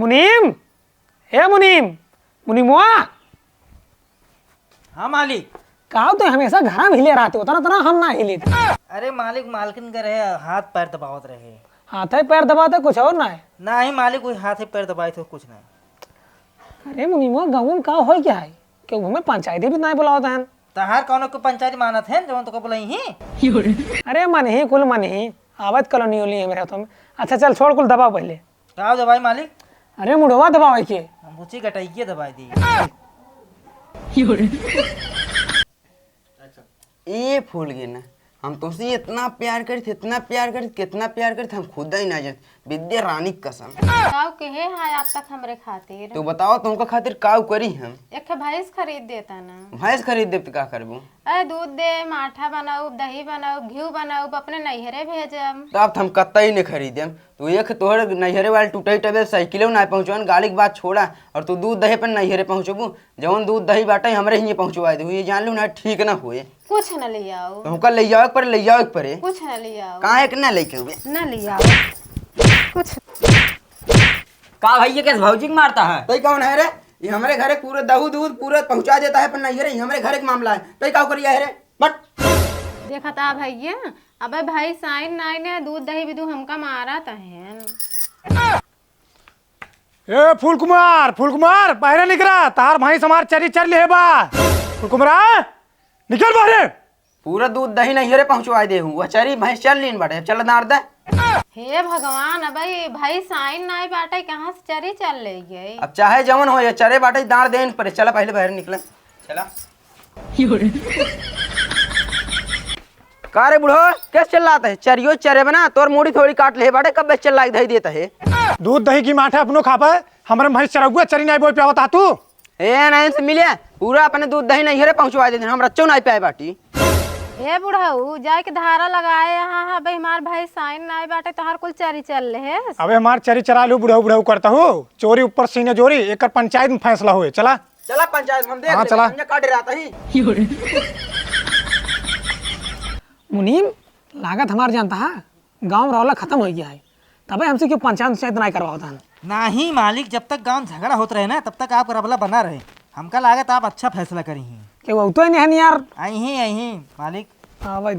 मुनीम, हे मुनीम, मुनीमुआ। हाँ मालिक। कहा तो हमेशा घर में हिले रहते होता ना, तना हम ना हिले थे। अरे मालिक मालकिन का रहे हाथ पैर दबावत रहे। हाथ है पैर दबाते कुछ और ना है। ना ही मालिक वही हाथ पैर दबाए थे कुछ नहीं। अरे मुनीमुआ गाँव में का हो क्या है क्यों हमें पंचायती भी ना बुलावता है। तहार कौन को पंचायत मानत है जो तो बुलाई ही। अरे मन ही कुल मन ही आवत कॉलोनी होली है मेरे हाथों में। अच्छा चल छोड़ कुल दबाओ पहले। का दवाई मालिक? अरे मुढ़वा दबाओ के मुची कटाइए दवाई दी। ये फूल गए ना हम तुमसे इतना प्यार करी थे, इतना प्यार करी, कितना प्यार करी थे हम खुद ही ना जानते। विद्या रानी कसम काऊ कहे हाय आप तक हमरे खातिर तो बताओ तुमका खातिर काव करी हम। एक भैंस खरीद देता ना। भैंस खरीद देब तो का करबू? अरे दूध दे, माठा बनाऊ, दही बनाऊ, घी बनाऊ, अपने नैहरे भेजम। तो अब हम कत्ता नहीं खरीदेम। तो एक तोहर नैहरे वाले टूटे टबे साइकिल ना पहुँचवन, गाड़ी के बात छोड़ा और तू दूध दही पर नैहरे पहुँचबू। जवन दूध दही बाटे हमरे ही पहुँचवा दे, ये जान लू ना ठीक ना हुए। कुछ न ले आओ, तुमका ले जाओ पर ले जाओ परे। कुछ न ले आओ, कहाँ एक ना लेके हुए न ले आओ कुछ। का भाई ये कैसे भौजी मारता है? तो कौन है रे? ये हमारे घरे पूरे दहू दूध पूरा पहुँचा देता है पर नैहरे हमारे घर का मामला है। तो क्या करिए है रे? बट देखा था भैया, अबे भाई साइन नाई ने दूध दही भी दू हमका मारा तहन। ए फूल कुमार बाहर निकला तार भाई समार चरी चर ले बा। फूल कुमार निकल बाहर। पूरा दूध दही नैहरे पहुँचवा दे हूँ। वह चरी भैंस चल लीन बाटे चल नार दे। हे भगवान, अबे भाई साइन नाई बाटे कहाँ से चरी चल ले गई। अब चाहे जवन हो या चरे बाटे दार देन पर चला पहले बाहर निकले चला। का रे बुढ़ो कैसे चिल्लाता है? चरियो चरे बना तोर मुड़ी थोड़ी काट ले बाटे कब बेच चल दही देता है। दूध दही की माठा अपनो खा पाए हमारे भैंस चरगुआ चरी नहीं बोल पिया तू। ए नहीं से मिले पूरा अपने दूध दही नैहरे पहुँचवा दे हम रच्चो नहीं पाए बाटी। हे बुढ़ऊ जाए के धारा लगाए यहाँ भाई हमार भाई साइन नाई बाटे तोहार कुल चरी चल ले। अबे हमार चरी चरा लू बुढ़ऊ करता हूँ चोरी ऊपर सीने जोरी एक पंचायत में फैसला हुए। चला चला पंचायत हम देख हाँ, चला काट रहा ही। मुनीम लागत हमार जानता है गांव रौला खत्म हो गया है तबे हमसे क्यों पंचायत नहीं करवाता है। नहीं मालिक, जब तक गांव झगड़ा होता रहे ना तब तक आप रबला बना रहे। हमका लागत आप अच्छा फैसला करी हैं। कि वो तो नहीं है नहीं यार। आई मालिक। हाँ भाई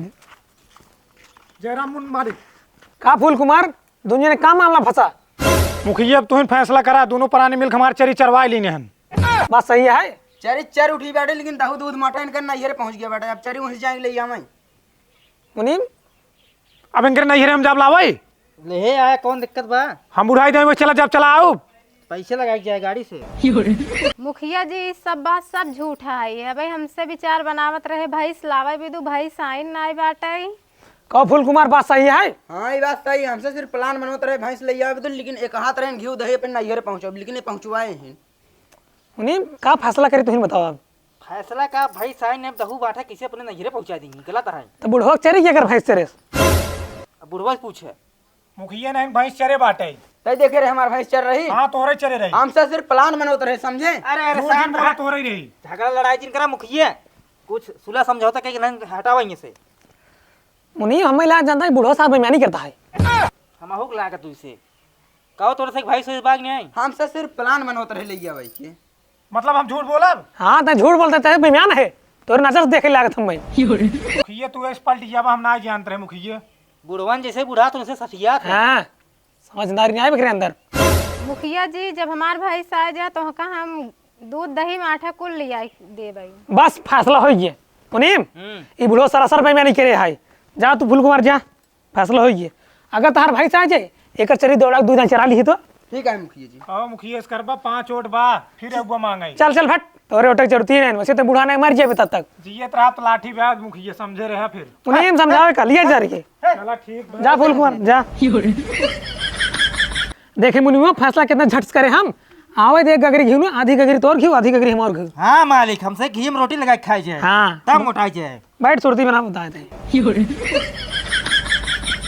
जयराम मालिक का फूल कुमार दुनिया ने का मामला फंसा। मुखिया अब तुम फैसला करा दोनों पराने मिल हमारे चरी चरवा लेने हम। बात सही है। चरी चर उठी बैठे लेकिन दहू दूध माटा इनका नैहरे पहुँच गया बेटा। अब चरी वहीं जाएंगे ले आवे। मुनीम अब इनके नैहरे हम जब लावाई ले आया कौन दिक्कत बा? हम उठाई देंगे चला जब चला आओ पैसे लगा जाए गाड़ी से। मुखिया जी सब बात सब झूठा है भाई। हमसे विचार बनावत रहे भैंस लावे भी दू भाई साइन नाई बाटे। कहो फूल कुमार बात सही है। हाँ ये बात सही। हमसे सिर्फ प्लान बनवत रहे भैंस ले आवे तो लेकिन एक हाथ रहे घी दही पे नैहरे पहुँचो लेकिन ये पहुँचवाए हैं। मुनीम का फैसला करे तुम बताओ। अब फैसला का भाई साइन ने दहू बाटा किसे अपने नैहरे पहुंचा देंगे गलत है। तो बुढ़वा चरी क्या कर भैंस चरे। अब बुढ़वा पूछे मुखिया ने भैंस चरे बाटे तय देखे रहे हमारे भैंस चल रही। हाँ तोरे चरे रही। हमसे सिर्फ प्लान बनवत रहे समझे। अरे तोरे रही झगड़ा लड़ाई जिन करा मुखिया कुछ सुलह समझौता कहीं नहीं हटावा से। मुनीम हमें ला जानता है बुढ़वा साहब बेईमानी करता है। हम हो लागा तू इसे कहो तोरे से भाई से बाग नहीं आई। हमसे सिर्फ प्लान बनवत रहे ले आवे के। मतलब हम झूठ बोला। हाँ तो झूठ बोलते चाहे बेईमान है तोरे नजर से देखे लागत हम भाई। मुखिया तू इस पलटी जावा हम ना जानते रहे मुखिया। बुढ़वन जैसे बुढ़ा तुमसे सफिया था। हाँ समझदारी नहीं आए बकरे अंदर। मुखिया जी जब हमार भाई आ जाए तो हम दूध दही माठा कुल ले आई दे भाई। बस फैसला हो गया। मुनीम ये बुढ़ो सरासर बेईमानी करे है। जा तू फूल कुमार जा फैसला हो गया। अगर तार भाई आ जाए एक चरी दौड़ा दूध चरा ली तो ठीक है मुखिया जी। हाँ मुखिया कर बा 5 वोट बा फिर अगुआ मांगे। चल चल फट तोरे वोट की जरूरत ही नहीं वैसे तो बुढ़ा नहीं मर जाए तब तक। जियत रहा तो लाठी ब्याज मुखिया समझे रहे फिर मुनीम समझावे का लिया जा रही। चला ठीक जा फूल कुमार जा। देखे मुनीम फैसला कितना झट करे हम आवे दे गगरी घी आधी गगरी तोर घी आधी गगरी हम और घी। हाँ मालिक हमसे घी में रोटी लगा खाई जाए। हाँ तब मोटाई जाए। बैठ सुरती बना बताए थे।